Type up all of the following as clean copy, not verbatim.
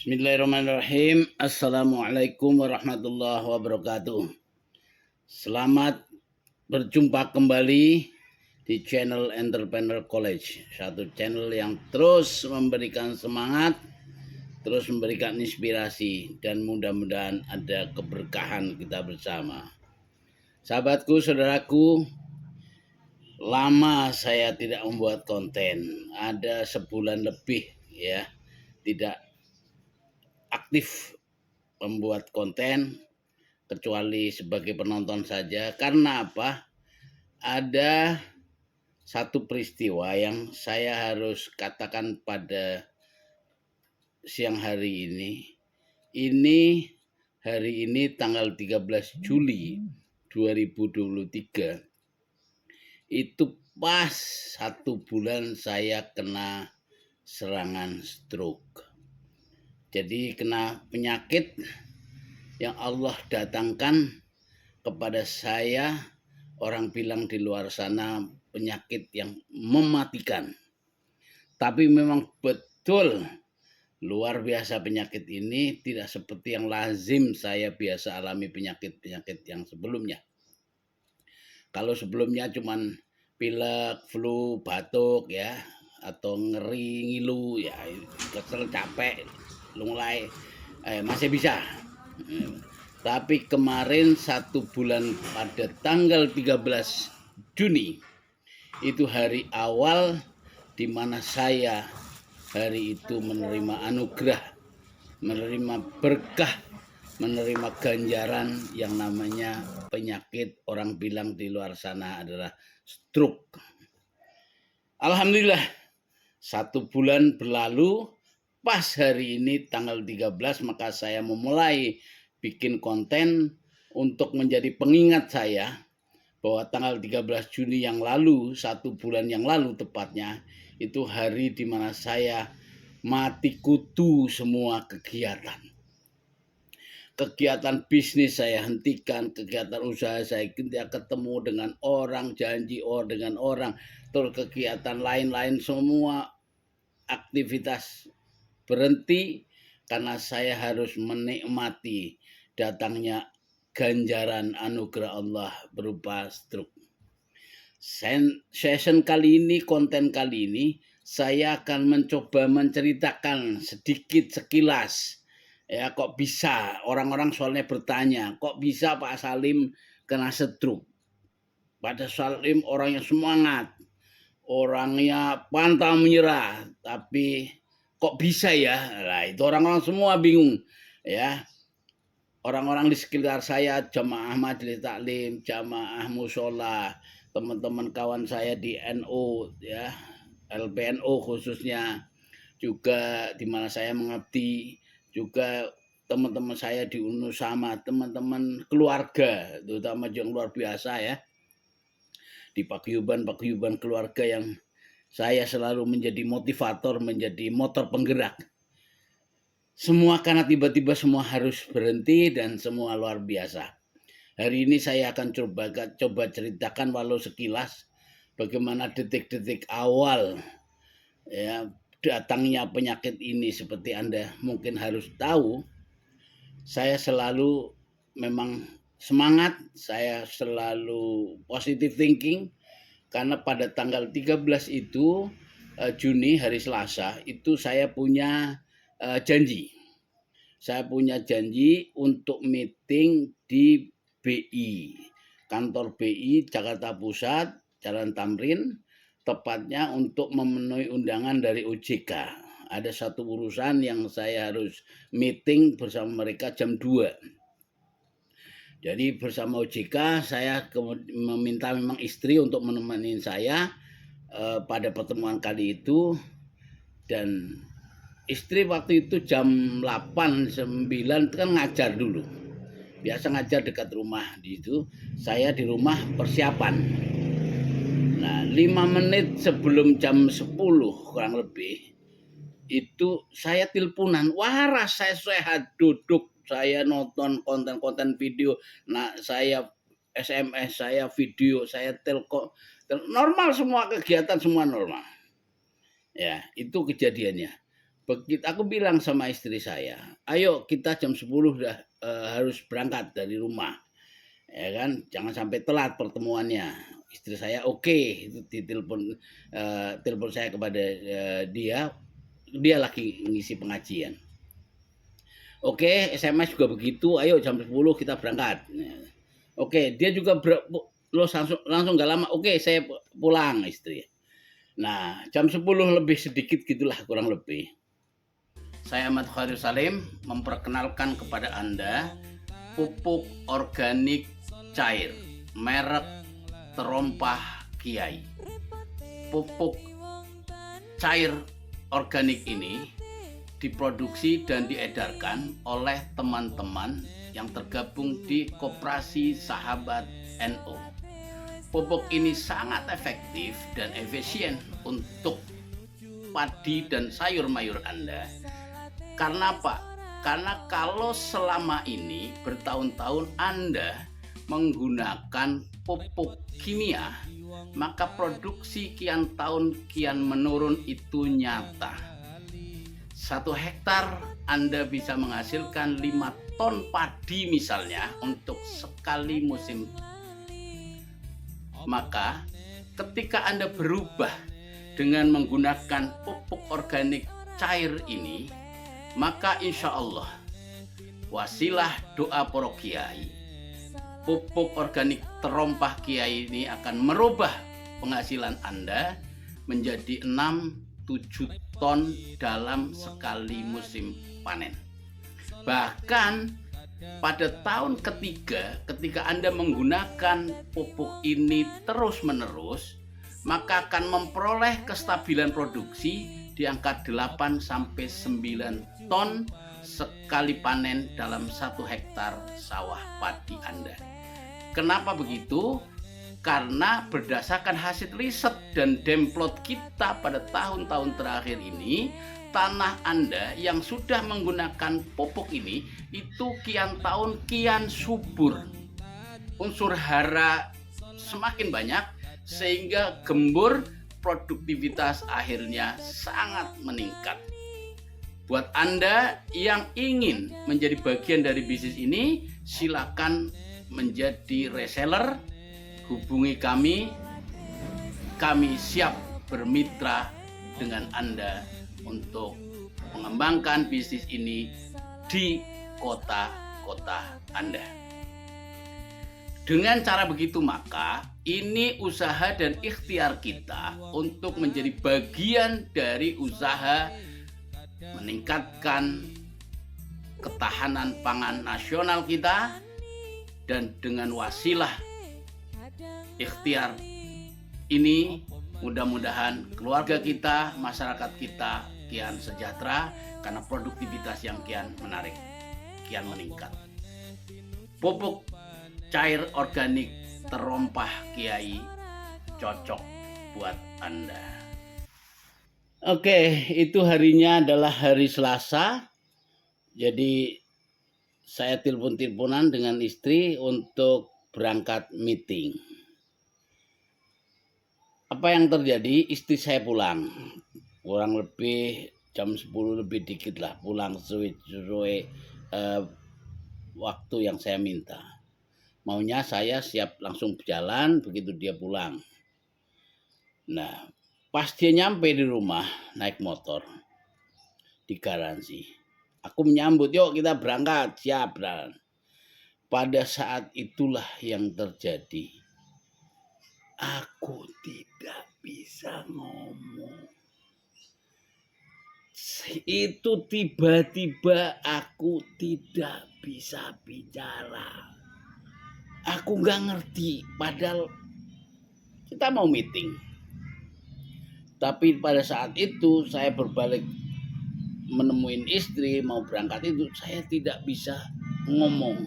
Bismillahirrahmanirrahim. Assalamualaikum warahmatullahi wabarakatuh. Selamat berjumpa kembali di channel Entrepreneur College. Satu channel yang terus memberikan semangat, terus memberikan inspirasi, dan mudah-mudahan ada keberkahan kita bersama. Sahabatku, saudaraku, lama saya tidak membuat konten. Ada sebulan lebih ya, tidak aktif membuat konten kecuali sebagai penonton saja. Karena apa? Ada satu peristiwa yang saya harus katakan pada siang hari ini. Hari ini tanggal 13 Juli 2023. Itu pas 1 bulan saya kena serangan stroke. Jadi kena penyakit yang Allah datangkan kepada saya. Orang bilang di luar sana penyakit yang mematikan. Tapi memang betul luar biasa penyakit ini, tidak seperti yang lazim saya biasa alami penyakit-penyakit yang sebelumnya. Kalau sebelumnya cuman pilek, flu, batuk ya, atau ngeri, ngilu ya, kesel, capek, mulai masih bisa. Tapi kemarin 1 bulan pada tanggal 13 Juni itu hari awal di mana saya hari itu menerima anugerah, menerima berkah, menerima ganjaran yang namanya penyakit orang bilang di luar sana adalah stroke. Alhamdulillah 1 bulan berlalu. Pas hari ini tanggal 13 maka saya memulai bikin konten untuk menjadi pengingat saya bahwa tanggal 13 Juni yang lalu, 1 bulan yang lalu tepatnya, itu hari di mana saya mati kutu semua kegiatan. Kegiatan bisnis saya hentikan, kegiatan usaha saya ketemu dengan orang, janji dengan orang, terus kegiatan lain-lain semua aktivitas berhenti karena saya harus menikmati datangnya ganjaran anugerah Allah berupa stroke. Session kali ini, konten kali ini, saya akan mencoba menceritakan sedikit sekilas. Ya, kok bisa? Orang-orang soalnya bertanya, kok bisa Pak Salim kena stroke? Pak Salim orangnya semangat, orangnya pantang menyerah, tapi kok bisa ya? Nah, itu orang-orang semua bingung ya. Orang-orang di sekitar saya, jamaah majelis taklim, jamaah musola, teman-teman kawan saya di NU ya, LPNU khususnya, juga di mana saya mengabdi, juga teman-teman saya di Unusama, teman-teman keluarga, terutama yang luar biasa ya, di paguyuban keluarga yang saya selalu menjadi motivator, menjadi motor penggerak. Semua karena tiba-tiba semua harus berhenti dan semua luar biasa. Hari ini saya akan coba ceritakan walau sekilas bagaimana detik-detik awal ya datangnya penyakit ini. Seperti Anda mungkin harus tahu, saya selalu memang semangat, saya selalu positive thinking, karena pada tanggal 13 itu Juni, hari Selasa, itu saya punya janji. Saya punya janji untuk meeting di BI, kantor BI Jakarta Pusat, Jalan Tamrin, tepatnya untuk memenuhi undangan dari OJK. Ada satu urusan yang saya harus meeting bersama mereka jam 2. Jadi bersama OJK saya meminta memang istri untuk menemani saya pada pertemuan kali itu, dan istri waktu itu jam 8, 9 kan ngajar dulu. Biasa ngajar dekat rumah di itu. Saya di rumah persiapan. Nah, 5 menit sebelum jam 10 kurang lebih, itu saya teleponan. Waras, saya sehat, duduk, saya nonton konten-konten video. Nah, saya SMS, saya video, saya telko. Normal semua kegiatan, semua normal. Ya, itu kejadiannya. Begitu aku bilang sama istri saya, "Ayo kita jam 10 udah harus berangkat dari rumah." Ya kan, jangan sampai telat pertemuannya. Istri saya oke, itu ditelepon telepon saya kepada dia, dia lagi ngisi pengajian. Oke, SMS juga begitu, "Ayo jam 10 kita berangkat." Nah, oke, dia juga langsung langsung nggak lama, "Oke, saya pulang," istri. Nah, jam 10 lebih sedikit gitulah kurang lebih. Saya Ahmad Khairul Salim memperkenalkan kepada Anda pupuk organik cair merek Terompah Kiai. Pupuk cair organik ini diproduksi dan diedarkan oleh teman-teman yang tergabung di Koperasi Sahabat NU. Pupuk ini sangat efektif dan efisien untuk padi dan sayur mayur Anda. Karena apa? Karena kalau selama ini bertahun-tahun Anda menggunakan pupuk kimia, maka produksi kian tahun kian menurun itu nyata. 1 hektar Anda bisa menghasilkan 5 ton padi misalnya untuk sekali musim. Maka ketika Anda berubah dengan menggunakan pupuk organik cair ini, maka insya Allah wasilah doa para kiai, pupuk organik Terompah Kiai ini akan merubah penghasilan Anda menjadi 6-7 ton dalam sekali musim panen. Bahkan pada tahun ketiga ketika Anda menggunakan pupuk ini terus-menerus, maka akan memperoleh kestabilan produksi di angka 8-9 ton sekali panen dalam 1 hektar sawah padi Anda. Kenapa begitu? Karena berdasarkan hasil riset dan demplot kita pada tahun-tahun terakhir ini, tanah Anda yang sudah menggunakan pupuk ini itu kian tahun kian subur. Unsur hara semakin banyak sehingga gembur, produktivitas akhirnya sangat meningkat. Buat Anda yang ingin menjadi bagian dari bisnis ini, silakan menjadi reseller, hubungi kami. Kami siap bermitra dengan Anda untuk mengembangkan bisnis ini di kota-kota Anda. Dengan cara begitu maka ini usaha dan ikhtiar kita untuk menjadi bagian dari usaha meningkatkan ketahanan pangan nasional kita, dan dengan wasilah ikhtiar ini mudah-mudahan keluarga kita, masyarakat kita kian sejahtera karena produktivitas yang kian menarik, kian meningkat. Pupuk cair organik Terompah Kiai cocok buat Anda. Oke, itu harinya adalah hari Selasa. Jadi saya telepon-teleponan dengan istri untuk berangkat meeting. Apa yang terjadi? Istri saya pulang. Kurang lebih jam 10 lebih dikit lah pulang sesuai waktu yang saya minta. Maunya saya siap langsung berjalan begitu dia pulang. Nah, pas dia nyampe di rumah naik motor di garansi, aku menyambut, "Yuk kita berangkat, siap." Pada saat itulah yang terjadi. Aku tidak bisa ngomong. Itu tiba-tiba aku tidak bisa bicara. Aku nggak ngerti, padahal kita mau meeting. Tapi pada saat itu saya berbalik menemuin istri mau berangkat itu, saya tidak bisa ngomong.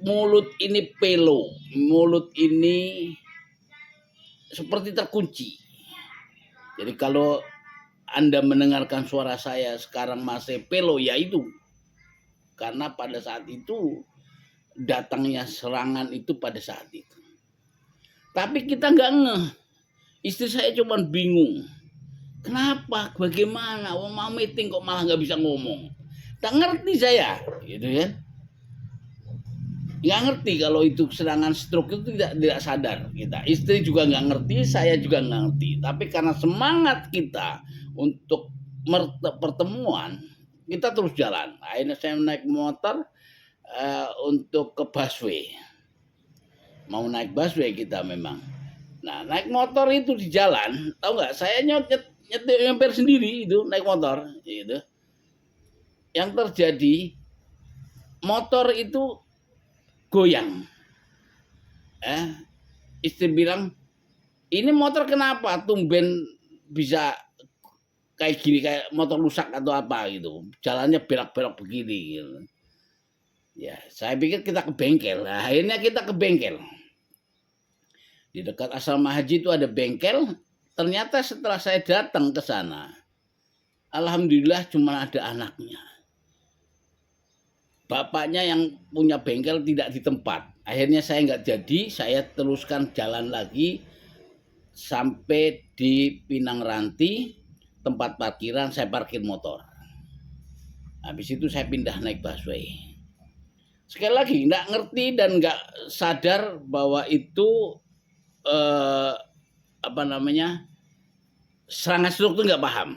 Mulut ini pelo, mulut ini seperti terkunci. Jadi kalau Anda mendengarkan suara saya sekarang masih pelo, ya itu karena pada saat itu datangnya serangan itu pada saat itu. Tapi kita nggak ngeh. Istri saya cuma bingung. Kenapa? Bagaimana? Oh, mau meeting kok malah nggak bisa ngomong. Tak ngerti saya, gitu kan? Nggak ngerti kalau itu serangan stroke itu tidak sadar kita. Istri juga nggak ngerti, saya juga nggak ngerti. Tapi karena semangat kita untuk pertemuan, kita terus jalan. Akhirnya saya naik motor untuk ke busway. Mau naik busway kita memang. Nah, naik motor itu di jalan, tahu nggak? Saya nyetir sendiri itu naik motor, gitu. Yang terjadi motor itu goyang. Istri bilang, ini motor kenapa tumben bisa kayak gini, kayak motor rusak atau apa gitu, jalannya belok-belok begini gitu. Ya, saya pikir kita ke bengkel. Nah, akhirnya kita ke bengkel. Di dekat asrama haji itu ada bengkel. Ternyata setelah saya datang ke sana, alhamdulillah cuma ada anaknya. Bapaknya yang punya bengkel tidak di tempat. Akhirnya saya nggak jadi, saya teruskan jalan lagi sampai di Pinang Ranti, tempat parkiran, saya parkir motor. Habis itu saya pindah naik busway. Sekali lagi nggak ngerti dan nggak sadar bahwa itu serangan stroke itu nggak paham,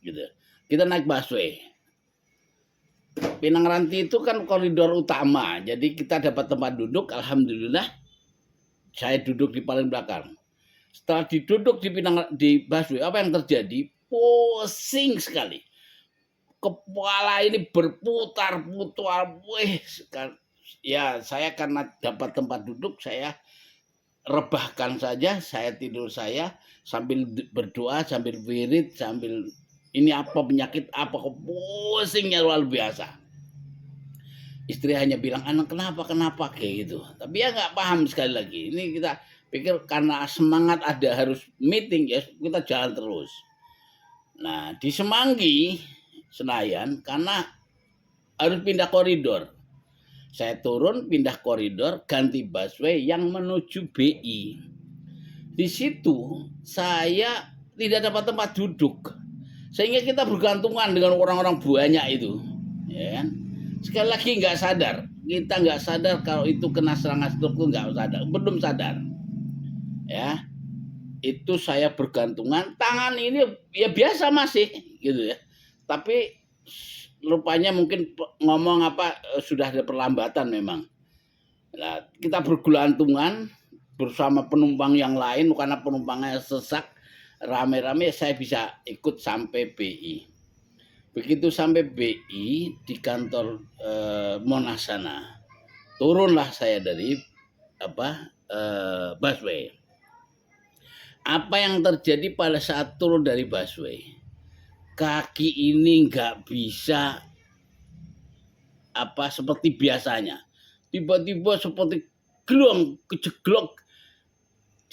gitu. Kita naik busway. Pinang Ranti itu kan koridor utama, jadi kita dapat tempat duduk. Alhamdulillah, saya duduk di paling belakang. Setelah duduk di busway, apa yang terjadi? Pusing sekali. Kepala ini berputar-putar. Ya, saya karena dapat tempat duduk, saya rebahkan saja, saya tidur saya sambil berdoa, sambil wirid, sambil ini apa penyakit apa, pusingnya luar biasa. Istri hanya bilang, anak kenapa kayak gitu. Tapi ya nggak paham sekali lagi. Ini kita pikir karena semangat ada harus meeting ya kita jalan terus. Nah di Semanggi, Senayan karena harus pindah koridor. Saya turun, pindah koridor, ganti busway yang menuju BI. Di situ saya tidak dapat tempat duduk. Sehingga kita bergantungan dengan orang-orang banyak itu. Ya kan? Sekali lagi nggak sadar. Kita nggak sadar kalau itu kena serangan stroke itu nggak sadar. Belum sadar. Ya, itu saya bergantungan. Tangan ini ya biasa masih gitu ya. Tapi rupanya mungkin ngomong apa sudah ada perlambatan memang. Nah, kita bergelantungan bersama penumpang yang lain karena penumpangnya sesak, rame-rame saya bisa ikut sampai BI. Begitu sampai BI di kantor Monas sana, turunlah saya dari busway. Apa yang terjadi pada saat turun dari busway? Kaki ini nggak bisa seperti biasanya. Tiba-tiba seperti kejeglok.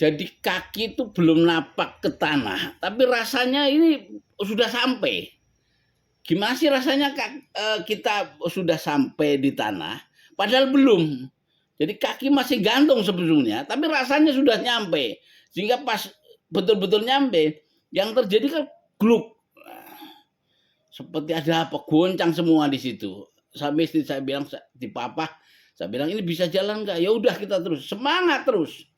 Jadi kaki itu belum napak ke tanah, tapi rasanya ini sudah sampai. Gimana sih rasanya kita sudah sampai di tanah, padahal belum. Jadi kaki masih gantung sebelumnya, tapi rasanya sudah nyampe. Sehingga pas betul-betul nyampe, yang terjadi kan gluk. Seperti ada apa, goncang semua di situ. Sampai istri saya bilang di papa, saya bilang ini bisa jalan nggak? Ya udah kita terus semangat terus.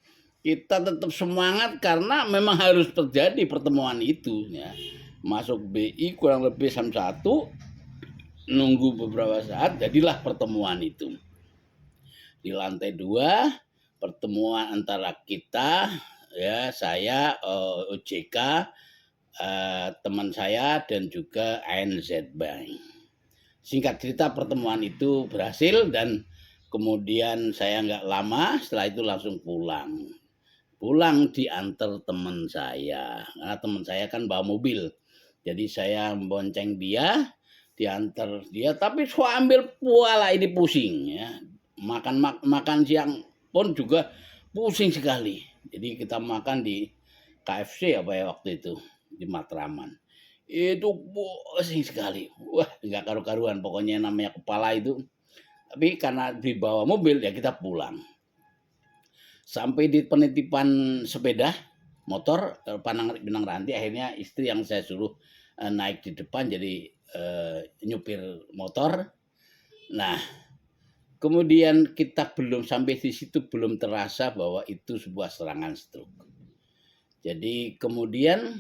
Kita tetap semangat karena memang harus terjadi pertemuan itu. Ya. Masuk BI kurang lebih jam 1, nunggu beberapa saat, jadilah pertemuan itu. Di lantai 2, pertemuan antara kita, ya saya, OJK, teman saya dan juga ANZ Bank. Singkat cerita pertemuan itu berhasil dan kemudian saya nggak lama setelah itu langsung pulang. Pulang diantar teman saya, karena teman saya kan bawa mobil. Jadi saya bonceng dia, diantar dia, tapi sambil puala ini pusing ya. Makan siang pun juga pusing sekali. Jadi kita makan di KFC waktu itu di Matraman. Itu pusing sekali. Wah, nggak karu-karuan pokoknya namanya kepala itu. Tapi karena dibawa mobil ya kita pulang. Sampai di penitipan sepeda, motor Pinang Ranti. Akhirnya istri yang saya suruh naik di depan jadi nyupir motor. Nah, kemudian kita belum sampai di situ, belum terasa bahwa itu sebuah serangan stroke. Jadi kemudian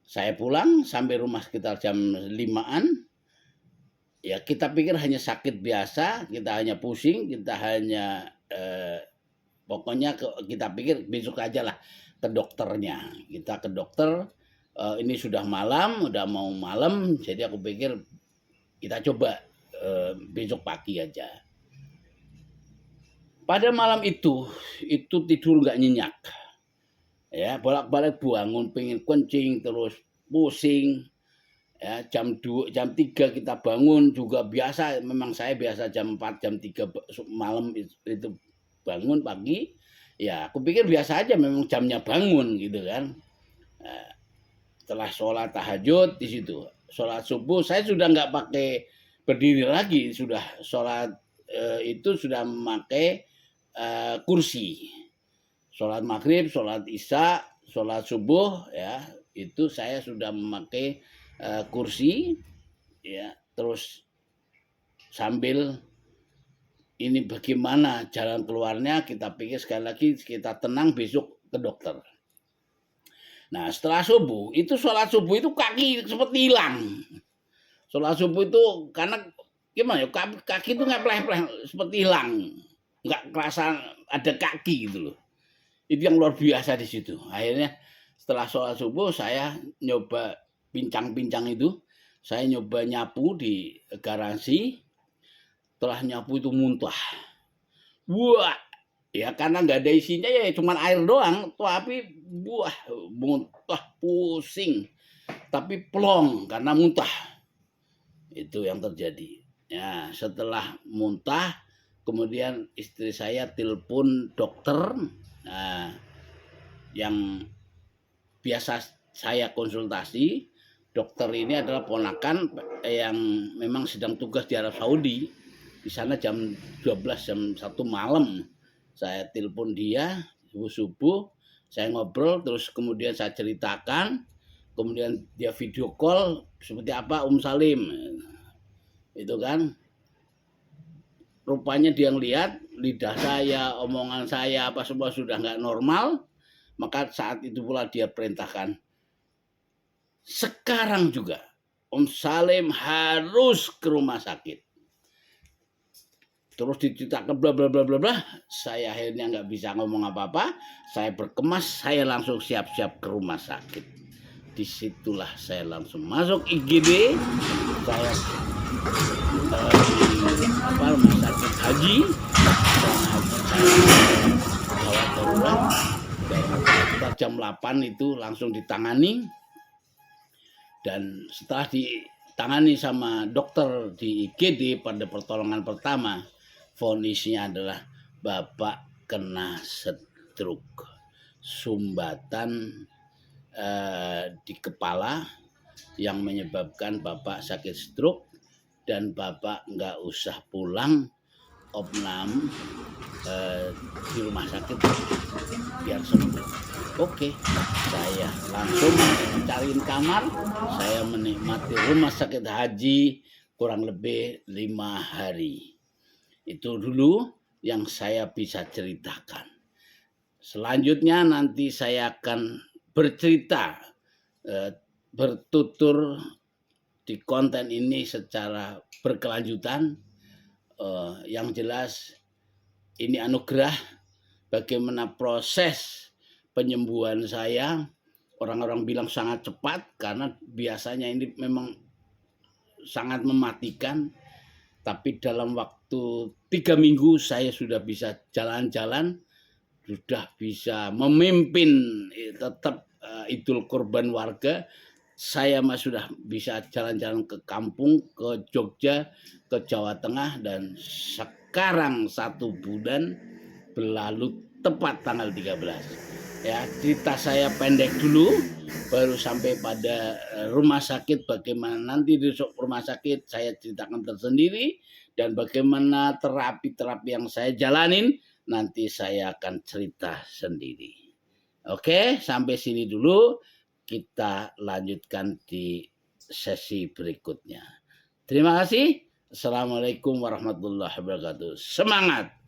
saya pulang sampai rumah sekitar jam 5-an. Ya kita pikir hanya sakit biasa, kita hanya pusing, kita hanya pokoknya kita pikir besok aja lah ke dokternya. Kita ke dokter, ini sudah malam, udah mau malam, jadi aku pikir kita coba besok pagi aja. Pada malam itu tidur nggak nyenyak. Ya, bolak-balik bangun, pengen kencing, terus pusing. Ya, jam 2, jam 3 kita bangun juga biasa, memang saya biasa jam 4, jam 3 malam itu bangun pagi. Ya, aku pikir biasa aja, memang jamnya bangun gitu kan. Nah, setelah sholat tahajud di situ, sholat subuh saya sudah nggak pakai berdiri lagi, sudah sholat itu sudah memakai kursi. Sholat maghrib, sholat isya, sholat subuh, ya itu saya sudah memakai kursi, ya terus sambil ini bagaimana jalan keluarnya, kita pikir sekali lagi kita tenang, besok ke dokter. Nah setelah subuh itu sholat subuh itu kaki seperti hilang. Sholat subuh itu karena gimana ya, kaki itu ngepleh-pleh seperti hilang, nggak kerasa ada kaki gitu loh. Itu yang luar biasa di situ. Akhirnya setelah sholat subuh saya nyoba pincang-pincang itu, saya nyoba nyapu di garasi. Setelah nyapu itu muntah. Wah, ya karena nggak ada isinya ya cuma air doang. Tapi wah muntah, pusing, tapi plong karena muntah. Itu yang terjadi. Ya setelah muntah, kemudian istri saya telepon dokter. Nah, yang biasa saya konsultasi, dokter ini adalah ponakan yang memang sedang tugas di Arab Saudi. Di sana jam 12, jam 1 malam. Saya telepon dia subuh-subuh, saya ngobrol, terus kemudian saya ceritakan, kemudian dia video call seperti apa Salim. Itu kan rupanya dia ngelihat lidah saya, omongan saya apa semua sudah nggak normal. Maka saat itu pula dia perintahkan, sekarang juga Salim harus ke rumah sakit. Terus diceritakan bla bla bla bla bla. Saya akhirnya nggak bisa ngomong apa-apa. Saya berkemas, saya langsung siap-siap ke rumah sakit. Disitulah saya langsung masuk IGD. Saya rumah sakit haji. Gawat darurat. Sekitar jam 8 itu langsung ditangani. Dan setelah ditangani sama dokter di IGD pada pertolongan pertama, vonisnya adalah Bapak kena stroke, sumbatan di kepala yang menyebabkan Bapak sakit stroke, dan Bapak nggak usah pulang, opnam di rumah sakit biar sembuh. Oke, saya langsung cariin kamar, saya menikmati rumah sakit haji kurang lebih 5 hari. Itu dulu yang saya bisa ceritakan. Selanjutnya nanti saya akan bercerita, bertutur di konten ini secara berkelanjutan. Yang jelas ini anugerah bagaimana proses penyembuhan saya. Orang-orang bilang sangat cepat karena biasanya ini memang sangat mematikan. Tapi dalam waktu 3 minggu saya sudah bisa jalan-jalan, sudah bisa memimpin tetap Idul Kurban warga. Saya sudah bisa jalan-jalan ke kampung, ke Jogja, ke Jawa Tengah, dan sekarang 1 bulan berlalu tepat tanggal 13. Ya, cerita saya pendek dulu, baru sampai pada rumah sakit. Bagaimana nanti di rumah sakit saya ceritakan tersendiri, dan bagaimana terapi-terapi yang saya jalanin nanti saya akan cerita sendiri. Oke, sampai sini dulu. Kita lanjutkan di sesi berikutnya. Terima kasih. Assalamualaikum warahmatullahi wabarakatuh. Semangat!